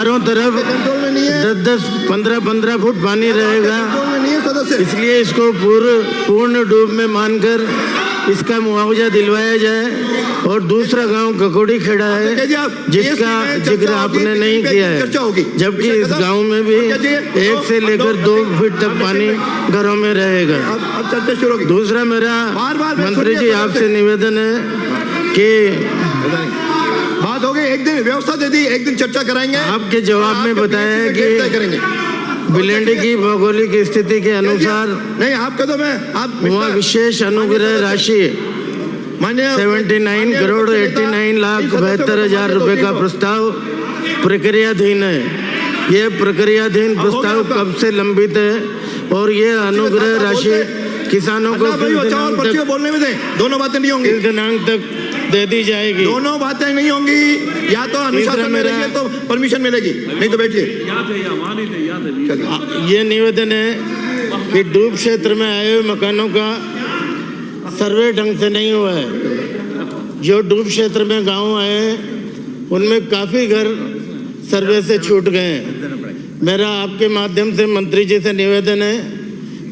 चारों तरफ कंट्रोल में नहीं है, 10-10, 15-15 फुट पानी रहेगा, कंट्रोल में नहीं है सदस्य। इसलिए इसको पूर्ण डूब में मानकर इसका मुआवजा दिलवाया जाए। और दूसरा गांव ककोड़ी खेड़ा है जिसका जिक्र आपने नहीं किया है, जबकि इस गांव में भी 1 से लेकर 2 फीट तक पानी घरों में रहेगा। अब चर्चा शुरू होगी। दूसरा मेरा मंत्री जी आपसे निवेदन है कि बात हो गई, एक दिन व्यवस्था दे दी, एक दिन चर्चा कराएंगे। आपके जवाब में बताया है कि भिलंडी की भौगोलिक स्थिति के अनुसार नहीं, आपका तो मैं वहाँ विशेष अनुग्रह राशि 79 करोड़ 89 लाख 72 हजार रुपए का प्रस्ताव प्रक्रियाधीन है। ये प्रक्रियाधीन प्रस्ताव कब से लंबित है और ये अनुग्रह राशि किसानों को बोलने में दें, दोनों बातें नहीं होंगी, किस दिनांक तक दे दी जाएगी? दोनों बातें नहीं होंगी, या तो अनुशासन में रहिए तो परमिशन मिलेगी, नहीं तो बैठिए। ये निवेदन है कि डूब क्षेत्र में आए हुए मकानों का सर्वे ढंग से नहीं हुआ है। जो डूब क्षेत्र में गांव आए हैं उनमें काफ़ी घर सर्वे से छूट गए हैं। मेरा आपके माध्यम से मंत्री जी से निवेदन है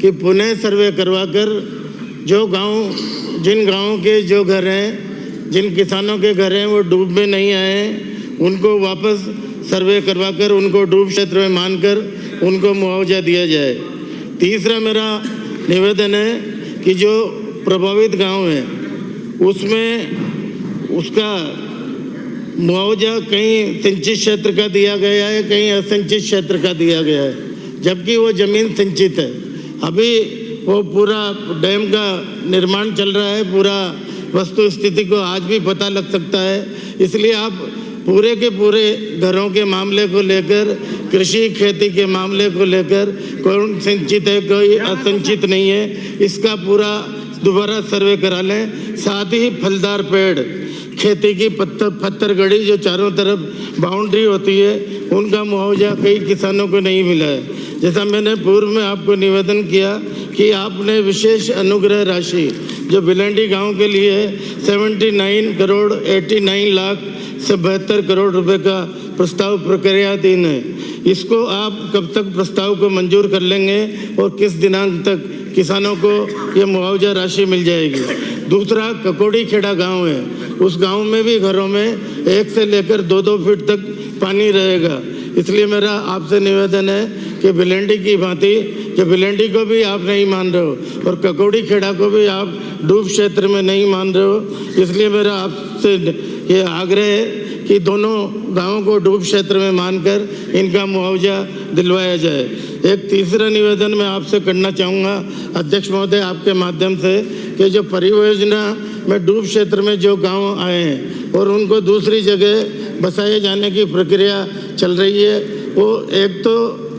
कि पुनः सर्वे करवाकर जो गांव, जिन गांवों के जो घर हैं, जिन किसानों के घर हैं वो डूब में नहीं आए, उनको वापस सर्वे करवाकर उनको डूब क्षेत्र में मानकर उनको मुआवजा दिया जाए। तीसरा मेरा निवेदन है कि जो प्रभावित गांव है उसमें उसका मुआवजा कहीं सिंचित क्षेत्र का दिया गया है, कहीं असिंचित क्षेत्र का दिया गया है, जबकि वो ज़मीन सिंचित है। अभी वो पूरा डैम का निर्माण चल रहा है, पूरा वस्तु स्थिति को आज भी पता लग सकता है। इसलिए आप पूरे के पूरे घरों के मामले को लेकर, कृषि खेती के मामले को लेकर, कौन सिंचित है कोई असिंचित नहीं है, इसका पूरा दोबारा सर्वे करा लें। साथ ही फलदार पेड़, खेती की पत्थरगड़ी जो चारों तरफ बाउंड्री होती है, उनका मुआवजा कई किसानों को नहीं मिला है। जैसा मैंने पूर्व में आपको निवेदन किया कि आपने विशेष अनुग्रह राशि जो भिलंडी गांव के लिए 79 करोड़ 89 लाख से 72 करोड़ रुपए का प्रस्ताव प्रक्रियाधीन है, इसको आप कब तक प्रस्ताव को मंजूर कर लेंगे और किस दिनांक तक किसानों को ये मुआवजा राशि मिल जाएगी? दूसरा ककोड़ी खेड़ा गांव है, उस गांव में भी घरों में 1 से लेकर 2-2 फीट तक पानी रहेगा। इसलिए मेरा आपसे निवेदन है कि भिलंडी की भांति जो भिलंडी को भी आप नहीं मान रहे हो और ककोड़ी खेड़ा को भी आप डूब क्षेत्र में नहीं मान रहे हो, इसलिए मेरा आपसे ये आग्रह है कि दोनों गांवों को डूब क्षेत्र में मानकर इनका मुआवजा दिलवाया जाए। एक तीसरा निवेदन मैं आपसे करना चाहूँगा अध्यक्ष महोदय आपके माध्यम से कि जो परियोजना में डूब क्षेत्र में जो गांव आए हैं और उनको दूसरी जगह बसाए जाने की प्रक्रिया चल रही है, वो एक तो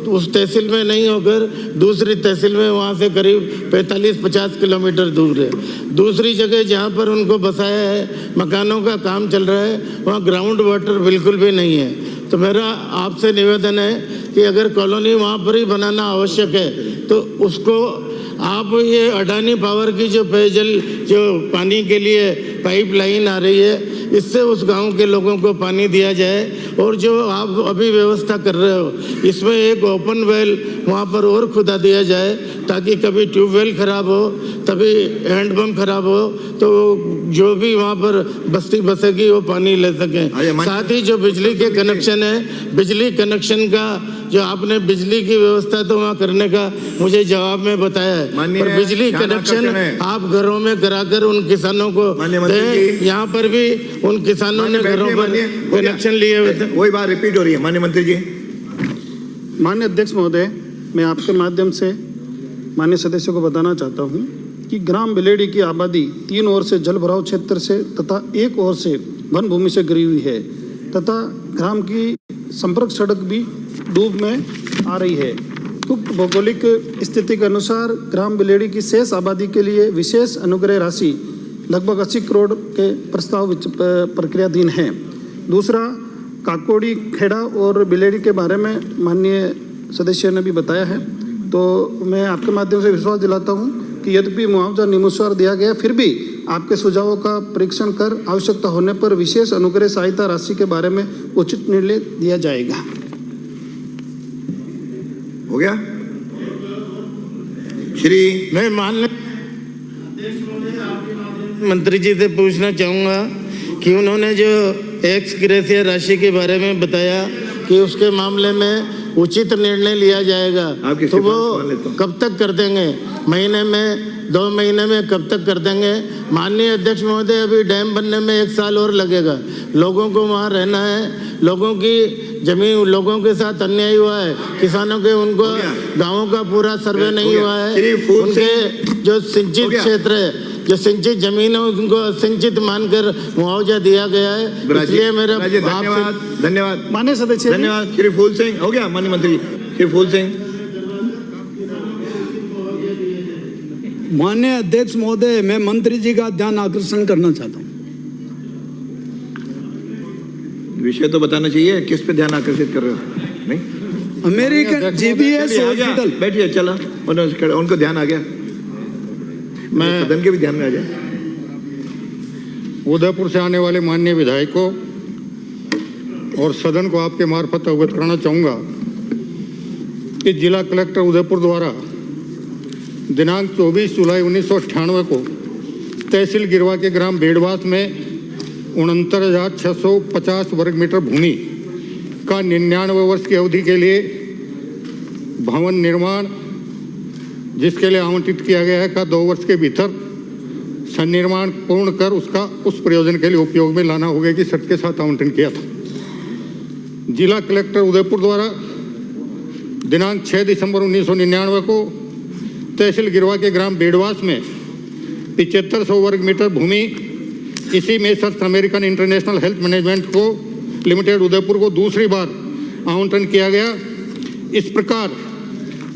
उस तहसील में नहीं होकर दूसरी तहसील में, वहाँ से करीब 45-50 किलोमीटर दूर है। दूसरी जगह जहाँ पर उनको बसाया है, मकानों का काम चल रहा है, वहाँ ग्राउंड वाटर बिल्कुल भी नहीं है। तो मेरा आपसे निवेदन है कि अगर कॉलोनी वहाँ पर ही बनाना आवश्यक है तो उसको आप ये अडानी पावर की जो पेयजल जो पानी के लिए पाइपलाइन आ रही है, इससे उस गांव के लोगों को पानी दिया जाए। और जो आप अभी व्यवस्था कर रहे हो, इसमें एक ओपन वेल वहाँ पर और खुदा दिया जाए ताकि कभी ट्यूबवेल खराब हो, तभी हैंडपम्प खराब हो, तो जो भी वहाँ पर बस्ती बसेगी वो पानी ले सकें। साथ ही जो बिजली के कनेक्शन है, बिजली कनेक्शन का जो आपने बिजली की व्यवस्था तो वहाँ करने का मुझे जवाब में बताया है, पर बिजली कनेक्शन आप घरों में कराकर उन किसानों को दें। यहाँ पर भी उन किसानों ने घरों पर कनेक्शन लिए हुए थे। वही बात रिपीट हो रही है। माननीय मंत्री जी। माननीय अध्यक्ष महोदय, मैं आपके माध्यम से माननीय सदस्यों को बताना चाहता हूँ कि ग्राम बिलेड़ी की आबादी 3 ओर से जल भराव क्षेत्र से तथा 1 ओर से वन भूमि से घिरी हुई है तथा ग्राम की संपर्क सड़क भी डूब में आ रही है। उक्त भौगोलिक स्थिति के अनुसार ग्राम बिलेड़ी की शेष आबादी के लिए विशेष अनुग्रह राशि लगभग 80 करोड़ के प्रस्ताव प्रक्रियाधीन है। दूसरा, काकोड़ी खेड़ा और बिलेड़ी के बारे में माननीय सदस्य ने भी बताया है, तो मैं आपके माध्यम से विश्वास दिलाता हूं कि यद्यपि मुआवजा नियमानुसार दिया गया, फिर भी आपके सुझावों का परीक्षण कर आवश्यकता होने पर विशेष अनुग्रह सहायता राशि के बारे में उचित निर्णय दिया जाएगा। हो गया। श्री मैं माननीय मंत्री जी से पूछना चाहूँगा कि उन्होंने जो एक्स ग्रेसिया राशि के बारे में बताया कि उसके मामले में उचित निर्णय लिया जाएगा, आपकी तो वो सिफारिश मान लेता हूं। कब तक कर देंगे? महीने में, 2 महीने में, कब तक कर देंगे? माननीय अध्यक्ष महोदय, अभी डैम बनने में 1 साल और लगेगा। लोगों को वहाँ रहना है, लोगों की जमीन, लोगों के साथ अन्याय हुआ है, किसानों के, उनको गाँवों का पूरा सर्वे नहीं हुआ है, उनके जो सिंचित क्षेत्र है, जो सिंचित जमीन है, उनको सिंचित मानकर मुआवजा दिया गया है। इसलिए मेरा धन्यवाद, धन्यवाद, माननीय सदस्य, धन्यवाद। श्री फूल सिंह, हो गया माननीय मंत्री। श्री फूल सिंह। माननीय अध्यक्ष महोदय, मैं मंत्री जी का ध्यान आकर्षण करना चाहता हूँ। विषय तो बताना चाहिए, किस पे ध्यान आकर्षित कर रहे हो? नहीं, अमेरिकन जीबीएस चलिए, आ गया। हॉस्पिटल, बैठिए, चला, उनको ध्यान आ गया, मैं सदन के भी ध्यान में आ जाए। उदयपुर से आने वाले माननीय विधायकों और सदन को आपके मार्फत अवगत कराना चाहूँगा कि जिला कलेक्टर उदयपुर द्वारा दिनांक 24 जुलाई 1998 को तहसील गिरवा के ग्राम बेड़वास में 69,650 वर्ग मीटर भूमि का 99 वर्ष की अवधि के लिए भवन निर्माण, जिसके लिए आवंटित किया गया है, का 2 वर्ष के भीतर सन्निर्माण पूर्ण कर उसका उस प्रयोजन के लिए उपयोग में लाना होगा की शर्त के साथ आवंटन किया था। जिला कलेक्टर उदयपुर द्वारा दिनांक 6 दिसंबर 1999 को तहसील गिरवा के ग्राम बेड़वास में 7500 वर्ग मीटर भूमि इसी messrs American international health management को लिमिटेड उदयपुर को दूसरी बार आवंटन किया गया। इस प्रकार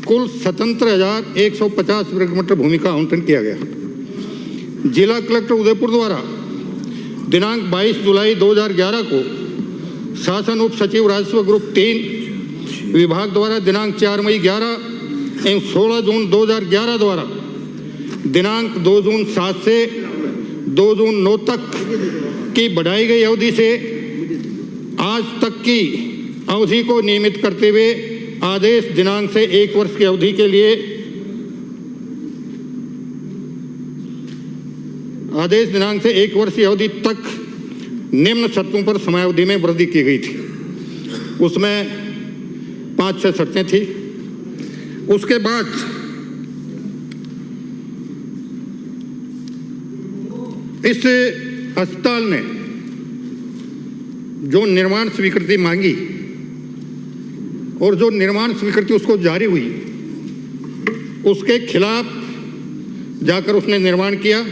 कुल 77,150 वर्ग मीटर भूमि का आवंटन किया गया। जिला कलेक्टर उदयपुर द्वारा दिनांक 22 जुलाई 2011 को शासन उप सचिव राजस्व ग्रुप 3 विभाग द्वारा दिनांक 4 मई 11 एवं 16 जून 2011 द्वारा दिनांक 2 जून 7 से 2 जून 9 तक की बढ़ाई गई अवधि से आज तक की अवधि को नियमित करते हुए आदेश दिनांक से 1 वर्ष की अवधि के लिए आदेश दिनांक से 1 वर्ष की अवधि तक निम्न शर्तों पर समयावधि में वृद्धि की गई थी। उसमें 5-6 शर्तें थी। उसके बाद इस अस्पताल ने जो निर्माण स्वीकृति मांगी और जो निर्माण स्वीकृति उसको जारी हुई, उसके खिलाफ जाकर उसने निर्माण किया।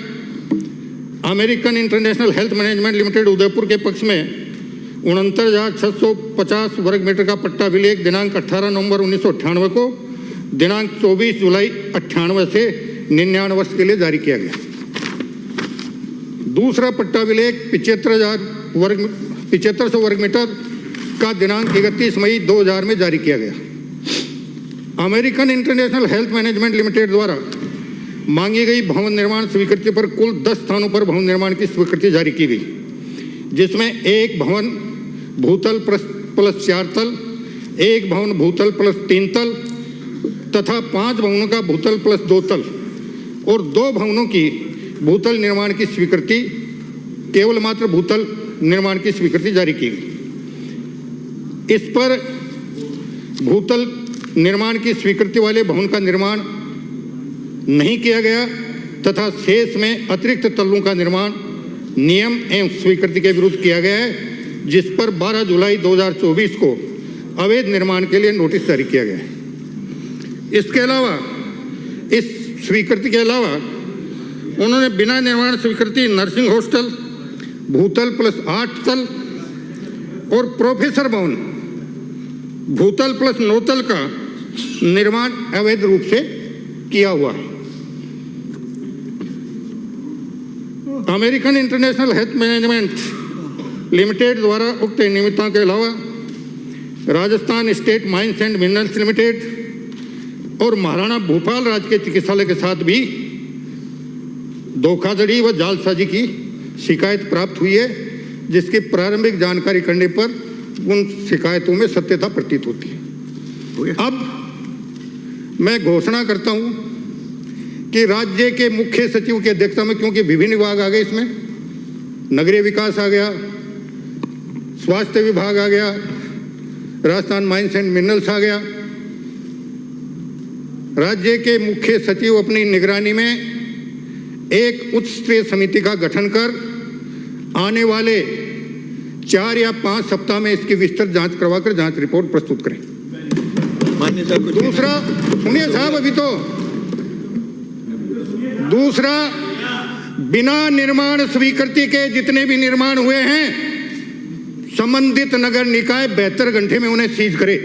American international health management limited Udaipur के पक्ष में 69,650 वर्ग मीटर का पट्टा विलेख दिनांक 18 नवंबर 1998 को दिनांक 24 जुलाई 98 से 99 वर्ष के लिए जारी किया गया। दूसरा पट्टा विलेख 7500 वर्ग मीटर का दिनांक 31 मई 2000 में जारी किया गया। American international health management limited द्वारा मांगी गई भवन निर्माण स्वीकृति पर कुल 10 स्थानों पर भवन निर्माण की स्वीकृति जारी की गई, जिसमें 1 भवन भूतल प्लस 4 तल, 1 भवन भूतल प्लस 3 तल तथा 5 भवनों का भूतल प्लस 2 तल और 2 भवनों की भूतल निर्माण की स्वीकृति, केवल मात्र भूतल निर्माण की स्वीकृति जारी की गई। इस पर भूतल निर्माण की स्वीकृति वाले भवन का निर्माण नहीं किया गया तथा शेष में अतिरिक्त तलों का निर्माण नियम एवं स्वीकृति के विरुद्ध किया गया है, जिस पर 12 जुलाई 2024 को अवैध निर्माण के लिए नोटिस जारी किया गया है। इसके अलावा इस स्वीकृति के अलावा उन्होंने बिना निर्माण स्वीकृति नर्सिंग हॉस्टल भूतल प्लस 8 तल और प्रोफेसर भवन भूतल प्लस 9 तल का निर्माण अवैध रूप से किया हुआ है। American international health management limited द्वारा उक्त नियमितों के अलावा Rajasthan state mines and minerals limited और महाराणा भूपाल राजकीय चिकित्सालय के साथ भी धोखाधड़ी व जालसाजी की शिकायत प्राप्त हुई है, जिसकी प्रारंभिक जानकारी करने पर उन शिकायतों में सत्यता प्रतीत होती है। अब मैं घोषणा करता हूं कि राज्य के मुख्य सचिव की अध्यक्षता में, क्योंकि विभिन्न विभाग आ गए इसमें, नगरीय विकास आ गया, स्वास्थ्य विभाग आ गया, राजस्थान माइंस एंड मिनरल्स आ गया, राज्य के मुख्य सचिव अपनी निगरानी में एक उच्च स्तरीय समिति का गठन कर आने वाले 4 या 5 सप्ताह में इसकी विस्तृत जांच करवाकर जांच रिपोर्ट प्रस्तुत करें। दूसरा, सुनिए साहब, अभी तो दूसरा, बिना निर्माण स्वीकृति के जितने भी निर्माण हुए हैं, संबंधित नगर निकाय 72 घंटे में उन्हें सीज करे।